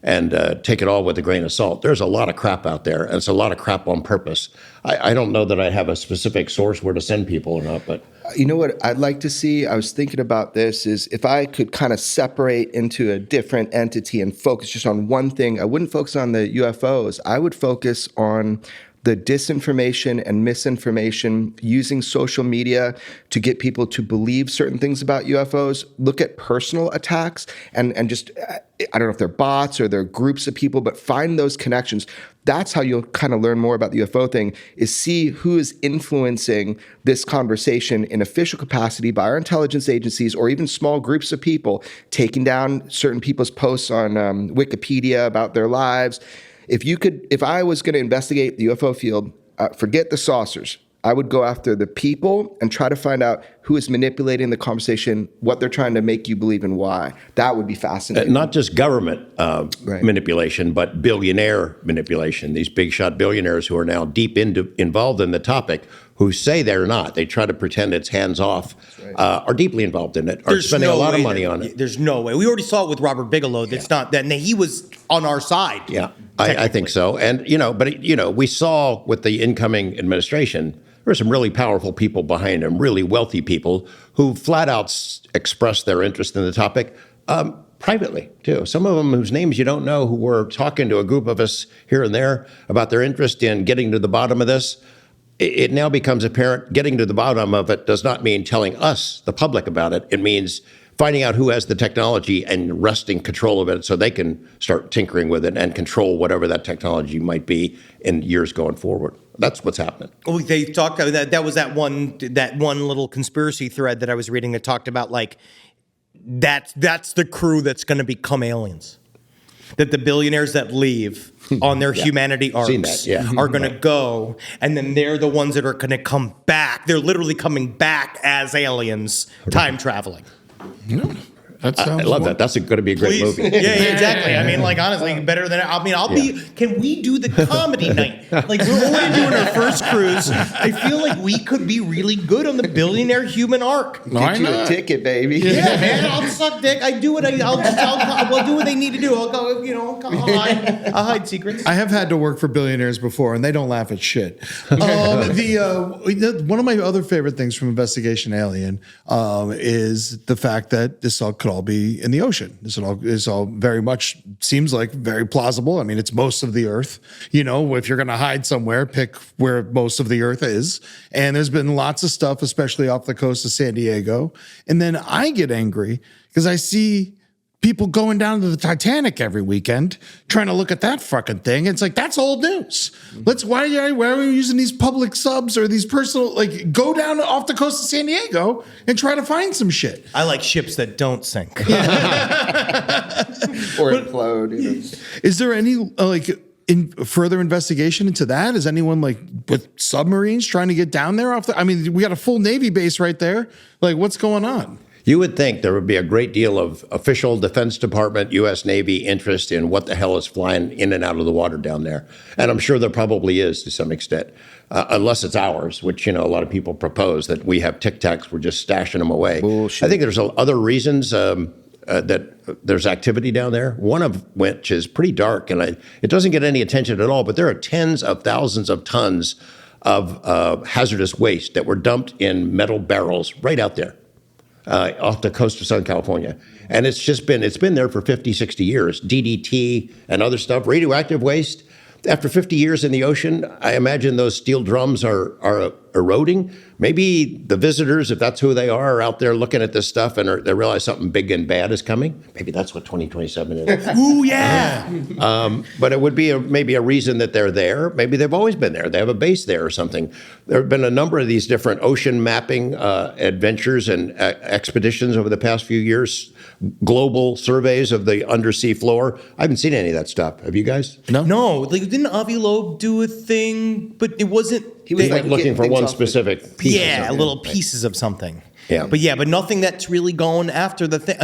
S6: and take it all with a grain of salt. There's a lot of crap out there, and it's a lot of crap on purpose. I don't know that I have a specific source where to send people or not, but
S3: you know what I'd like to see? I was thinking about this, is if I could kind of separate into a different entity and focus just on one thing. I wouldn't focus on the UFOs. I would focus on the disinformation and misinformation using social media to get people to believe certain things about UFOs. Look at personal attacks and just, I don't know if they're bots or they're groups of people, but find those connections. That's how you'll kind of learn more about the UFO thing, is see who is influencing this conversation in official capacity by our intelligence agencies or even small groups of people, taking down certain people's posts on Wikipedia about their lives. If I was going to investigate the UFO field, forget the saucers. I would go after the people and try to find out who is manipulating the conversation, what they're trying to make you believe, and why. That would be fascinating.
S6: Not just government manipulation, but billionaire manipulation. These big shot billionaires who are now deep involved in the topic, who say they're not. They try to pretend it's hands off, are deeply involved in it, are spending a lot of money on it.
S5: There's no way. We already saw it with Robert Bigelow. That's not that. And he was on our side.
S6: Yeah, I think so. And, we saw with the incoming administration, there are some really powerful people behind him, really wealthy people who flat out expressed their interest in the topic privately, too. Some of them whose names you don't know, who were talking to a group of us here and there about their interest in getting to the bottom of this. It now becomes apparent getting to the bottom of it does not mean telling us, the public, about it. It means finding out who has the technology and wresting control of it so they can start tinkering with it and control whatever that technology might be in years going forward. That's what's happening.
S5: Oh, they talked that was that one little conspiracy thread that I was reading that talked about, like, that's the crew that's going to become aliens. That the billionaires that leave on their humanity arcs are going to go, and then they're the ones that are going to come back. They're literally coming back as aliens, time traveling.
S2: That sounds
S6: I love that. That's going to be a great movie.
S5: Yeah, exactly. I mean, like, honestly, better than can we do the comedy night? Like, we're only doing our first cruise. I feel like we could be really good on the billionaire human arc.
S3: Get you a ticket, baby.
S5: Yeah, man, I'll suck dick. We'll do what they need to do. I'll go, I'll hide secrets.
S4: I have had to work for billionaires before, and they don't laugh at shit. One of my other favorite things from Investigation Alien is the fact that this all could all be in the ocean. This all very much seems like very plausible. I mean, it's most of the Earth. If you're going to hide somewhere, pick where most of the Earth is. And there's been lots of stuff, especially off the coast of San Diego. And then I get angry because I see people going down to the Titanic every weekend trying to look at that fucking thing. It's like, that's old news. Why are we using these public subs or these personal, go down off the coast of San Diego and try to find some shit.
S5: I like ships that don't sink.
S3: Or implode.
S4: Is there any, in further investigation into that? Is anyone with submarines trying to get down there we got a full Navy base right there. What's going on?
S6: You would think there would be a great deal of official Defense Department, U.S. Navy interest in what the hell is flying in and out of the water down there. And I'm sure there probably is to some extent, unless it's ours, which, a lot of people propose that we have Tic Tacs, we're just stashing them away.
S3: Bullshit.
S6: I think there's other reasons that there's activity down there, one of which is pretty dark, and it doesn't get any attention at all, but there are tens of thousands of tons of hazardous waste that were dumped in metal barrels right out there. Off the coast of Southern California. And it's been there for 50, 60 years. DDT and other stuff, radioactive waste. after 50 years in the ocean, I imagine those steel drums are eroding. Maybe the visitors, if that's who they are out there looking at this stuff and they realize something big and bad is coming. Maybe that's what 2027 is.
S5: Ooh, yeah.
S6: But it would be maybe a reason that they're there. Maybe they've always been there. They have a base there or something. There have been a number of these different ocean mapping adventures and expeditions over the past few years, global surveys of the undersea floor. I haven't seen any of that stuff. Have you guys?
S5: No, like didn't Avi Loeb do a thing, but it wasn't.
S3: He was
S6: They went looking for one specific piece. of
S5: Yeah,
S6: something.
S5: little pieces of something.
S6: Yeah.
S5: But nothing that's really going after the thing.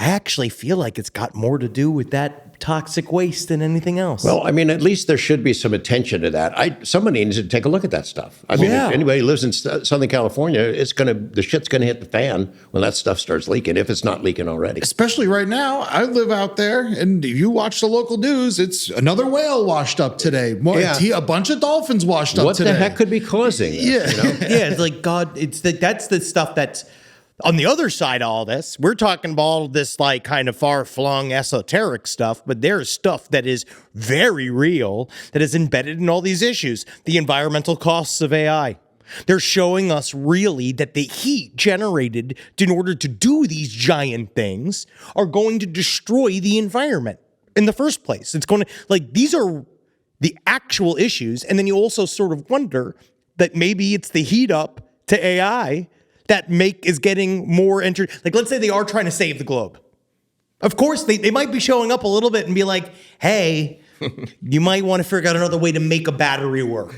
S5: I actually feel like it's got more to do with that toxic waste than anything else.
S6: Well, I mean, at least there should be some attention to that. Somebody needs to take a look at that stuff. I mean,
S5: Yeah.
S6: if anybody who lives in Southern California, the shit's gonna hit the fan when that stuff starts leaking, if it's not leaking already.
S2: Especially right now, I live out there, and if you watch the local news, it's another whale washed up today. A bunch of dolphins washed up
S6: What
S2: today.
S6: the heck could be causing this?
S2: Yeah.
S6: You know?
S5: yeah, it's like God. That's the stuff that's on the other side of all this. We're talking about all this like kind of far-flung esoteric stuff, but there's stuff that is very real that is embedded in all these issues. The environmental costs of AI. They're showing us really that the heat generated in order to do these giant things are going to destroy the environment in the first place. It's going to, like, these are the actual issues. And then you also sort of wonder that maybe it's the heat up to AI that is getting more entered. Like, let's say they are trying to save the globe. Of course, they might be showing up a little bit and be like, hey, you might want to figure out another way to make a battery work.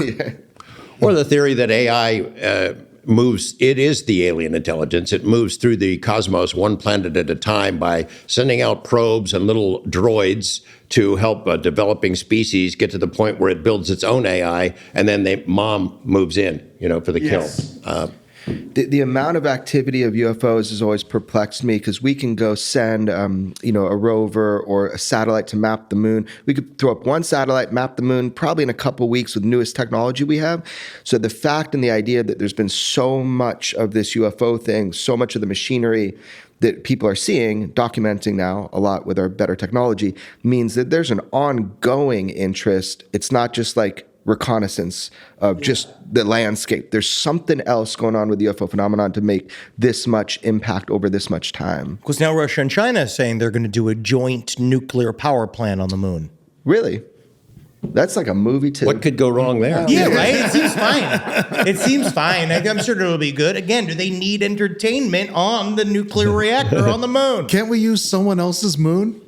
S6: Or the theory that AI moves, it is the alien intelligence. It moves through the cosmos one planet at a time by sending out probes and little droids to help a developing species get to the point where it builds its own AI, and then mom moves in, for the kill.
S3: The amount of activity of UFOs has always perplexed me because we can go send, a rover or a satellite to map the moon. We could throw up one satellite, map the moon, probably in a couple weeks with newest technology we have. So the fact and the idea that there's been so much of this UFO thing, so much of the machinery that people are seeing, documenting now a lot with our better technology, means that there's an ongoing interest. It's not just like reconnaissance of just the landscape. There's something else going on with the UFO phenomenon to make this much impact over this much time.
S5: Because now Russia and China are saying they're going to do a joint nuclear power plant on the moon.
S3: Really? That's like a movie too.
S6: What could go wrong there?
S5: Yeah, right? It seems fine. It seems fine. I'm sure it'll be good. Again, do they need entertainment on the nuclear reactor on the moon?
S2: Can't we use someone else's moon?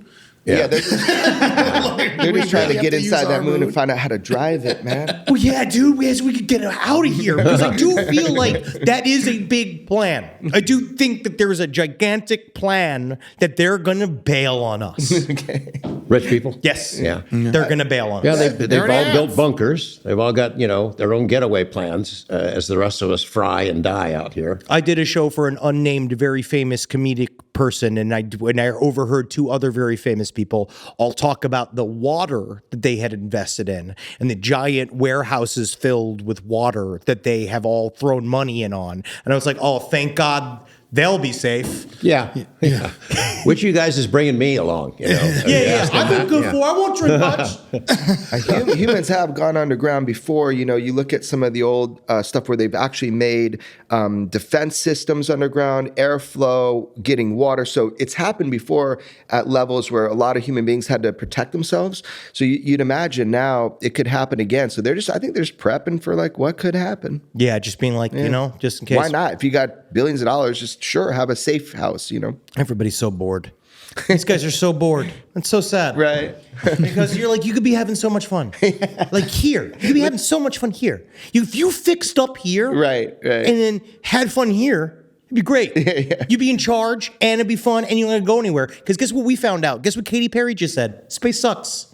S3: Yeah, they're just trying to get inside that moon and find out how to drive it, man.
S5: Well, yeah, dude, we could get out of here. Because I do feel like that is a big plan. I do think that there is a gigantic plan that they're going to bail on us.
S3: Okay.
S6: Rich people?
S5: Yes.
S6: Yeah.
S5: They're going to bail on
S6: Yeah,
S5: us.
S6: they've all built bunkers. They've all got, their own getaway plans as the rest of us fry and die out here.
S5: I did a show for an unnamed, very famous comedic person, and I overheard two other very famous people all talk about the water that they had invested in and the giant warehouses filled with water that they have all thrown money in on. And I was like, oh, thank God they'll be safe.
S6: Yeah. Which of you guys is bringing me along?
S5: Yeah. I've been good for. I won't drink much.
S3: Humans have gone underground before. You look at some of the old stuff where they've actually made defense systems underground, airflow, getting water. So it's happened before at levels where a lot of human beings had to protect themselves. So you'd imagine now it could happen again. So I think they're just prepping for like what could happen.
S5: Yeah, just being like, just in case.
S3: Why not? If you got billions of dollars, just have a safe house,
S5: Everybody's so bored. These guys are so bored. It's so sad.
S3: Right.
S5: Because you're like, you could be having so much fun. Like here. You could be having so much fun here. If you fixed up here.
S3: Right.
S5: And then had fun here, it'd be great. Yeah. You'd be in charge and it'd be fun and you don't have to go anywhere. Because guess what we found out? Guess what Katy Perry just said? Space sucks.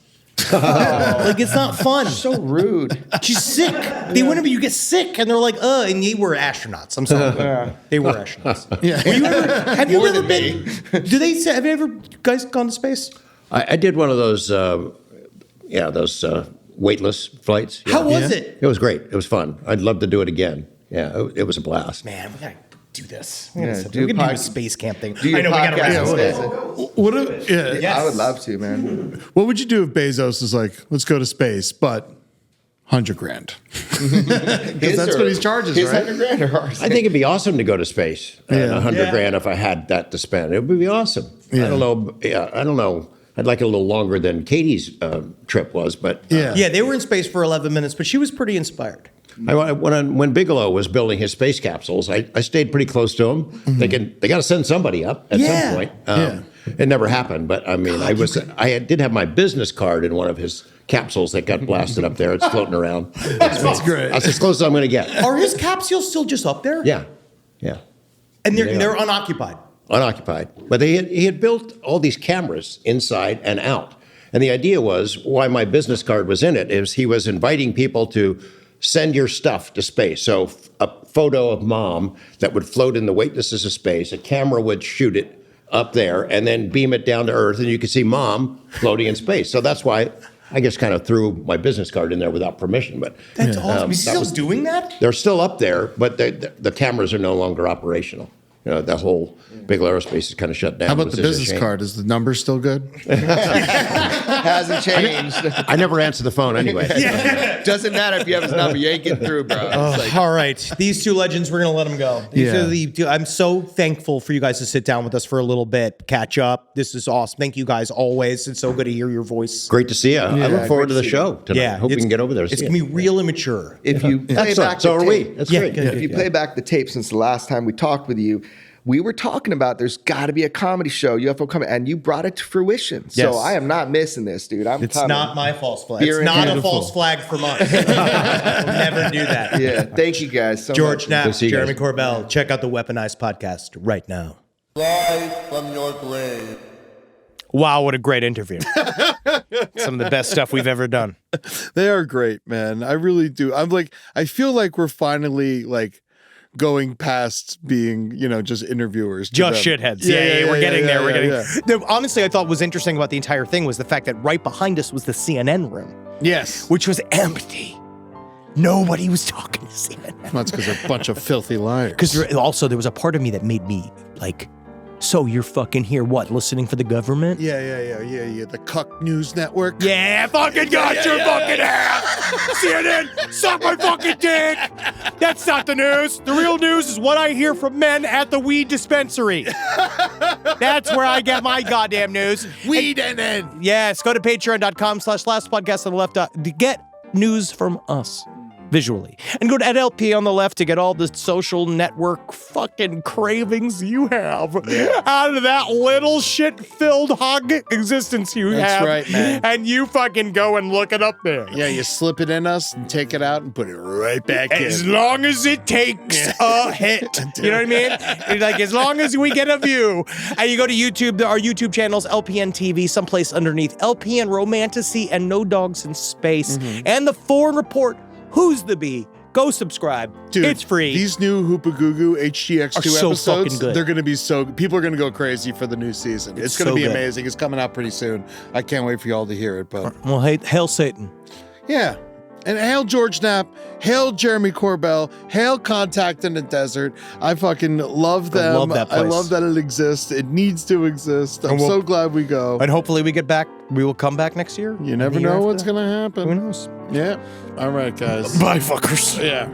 S5: Like it's not fun.
S3: So rude.
S5: She's sick. Whenever you get sick and they're like, and they were astronauts. I'm sorry. They were astronauts. Yeah. Have you ever been? Do they say? Have you ever guys gone to space?
S6: I did one of those, weightless flights. Yeah.
S5: How was it?
S6: It was great. It was fun. I'd love to do it again. Yeah, it was a blast.
S5: Man, we gotta do this.
S3: Yeah,
S5: We're
S3: do
S5: gonna do a
S3: pod-
S5: space camp thing.
S3: Do your
S5: I know we gotta
S3: podcast
S5: wrap
S3: in
S5: it
S3: space.
S5: up.
S2: What if, yeah.
S5: Yes.
S3: I would love to, man.
S2: What would you do if Bezos is like, let's go to space, but $100,000? Because that's what he charges,
S3: his
S2: right?
S3: $100,000 or ours?
S6: I think it'd be awesome to go to space.
S2: Yeah.
S6: $100,000 if I had that to spend. It would be awesome.
S2: Yeah.
S6: I don't know. Yeah, I don't know. I'd like it a little longer than Katie's trip was, but
S2: Yeah.
S5: Yeah, they were in space for 11 minutes, but she was pretty inspired.
S6: When Bigelow was building his space capsules, I stayed pretty close to him, thinking they got to send somebody up at
S5: Yeah.
S6: some point.
S2: Yeah.
S6: It never happened, but I mean, did have my business card in one of his capsules that got blasted up there. It's floating around.
S2: That's great.
S6: That's as close as I'm going to get.
S5: Are his capsules still just up there?
S6: Yeah, yeah.
S5: And
S6: They
S5: they're
S6: are.
S5: unoccupied.
S6: Unoccupied. But he had built all these cameras inside and out. And the idea was, why my business card was in it, is he was inviting people to send your stuff to space. So a photo of mom that would float in the weightlessness of space, a camera would shoot it up there and then beam it down to Earth, and you could see mom floating in space. So that's why I just kind of threw my business card in there without permission. But
S5: That's awesome. He's
S6: that
S5: still
S6: was-
S5: doing that?
S6: they're still up there, but the cameras are no longer operational. You know, the whole Bigelow Aerospace is kind of shut down.
S2: How about
S6: which
S2: the
S6: is a
S2: business
S6: shame.
S2: card? Is the number still good?
S3: Hasn't changed.
S6: I never answer the phone anyway.
S3: Doesn't matter if you have his number. You ain't getting through, bro. It's like,
S5: All right. These two legends, we're going to let them go. These
S2: Yeah.
S5: are the two. I'm so thankful for you guys to sit down with us for a little bit, catch up. This is awesome. Thank you guys always. It's so good to hear your voice.
S6: Great to see you. I look forward to the
S3: great to see
S6: show tonight.
S5: Yeah.
S6: Hope we can get over there.
S5: It's going to be real immature.
S3: if you play
S6: Excellent.
S3: back
S6: So
S3: the
S6: are we.
S3: tape-
S6: That's
S5: Yeah,
S6: great.
S5: good.
S3: If you play back the tape since the last time we talked with you, we were talking about there's got to be a comedy show, UFO comedy, and you brought it to fruition.
S5: Yes.
S3: So I am not missing this, dude. I'm
S5: It's
S3: coming.
S5: not my false flag.
S3: You're
S5: It's not a
S2: beautiful.
S5: false flag from us. We'll never do that.
S3: Yeah, thank you guys so
S5: George
S3: much.
S5: Knapp,
S6: Good to see you
S5: Jeremy
S6: guys.
S5: Corbell. Check out the Weaponized podcast right now.
S7: Rise from your grave.
S5: Wow, what a great interview. Some of the best stuff we've ever done.
S4: They are great, man. I really do. I feel like we're finally like going past being, just interviewers. to
S5: Just
S4: them.
S5: shitheads. Yeah, we're getting there. We're getting
S4: yeah.
S5: Honestly, I thought was interesting about the entire thing was the fact that right behind us was the CNN room,
S4: Yes.
S5: which was empty. Nobody was talking to CNN.
S4: That's because they're a bunch of filthy liars.
S5: Because also there was a part of me that made me like, so you're fucking here, what, listening for the government?
S4: Yeah. The Cuck News Network.
S5: Yeah, fucking got your fucking ass. CNN, suck my fucking dick. That's not the news. The real news is what I hear from men at the weed dispensary. That's where I get my goddamn news.
S4: Weed and then.
S5: Yes, go to patreon.com/lastpodcast on the left to get news from us visually. And go to @LP on the left to get all the social network fucking cravings you have out of that little shit-filled hog existence you
S4: That's
S5: have.
S4: right, man.
S5: And you fucking go and look it up there.
S4: Yeah, you slip it in us and take it out and put it right back
S5: As
S4: in.
S5: long as it takes a hit. You know what I mean? It's like, as long as we get a view. And you go to YouTube, our YouTube channels, LPN TV, someplace underneath, LPN Romantasy and No Dogs in Space, and the Foreign Report, Who's the Bee? Go subscribe.
S4: Dude,
S5: it's free.
S4: These new Hoopagoo HGX2
S5: Are so
S4: episodes,
S5: fucking good.
S4: they're going to be people are going to go crazy for the new season. It's going to
S5: so
S4: be
S5: good.
S4: amazing. It's coming out pretty soon. I can't wait for y'all to hear it. But
S5: Well, hail Satan.
S4: yeah. And hail George Knapp, hail Jeremy Corbell, hail Contact in the Desert. I fucking love them.
S5: love that
S4: I
S5: place.
S4: love that it exists. It needs to exist. I'm
S5: And we'll-
S4: so glad we go.
S5: And hopefully we get back. We will come back next year.
S4: You never know what's going to happen.
S5: Who knows?
S4: Yeah. All right, guys.
S5: Bye, fuckers.
S4: Yeah.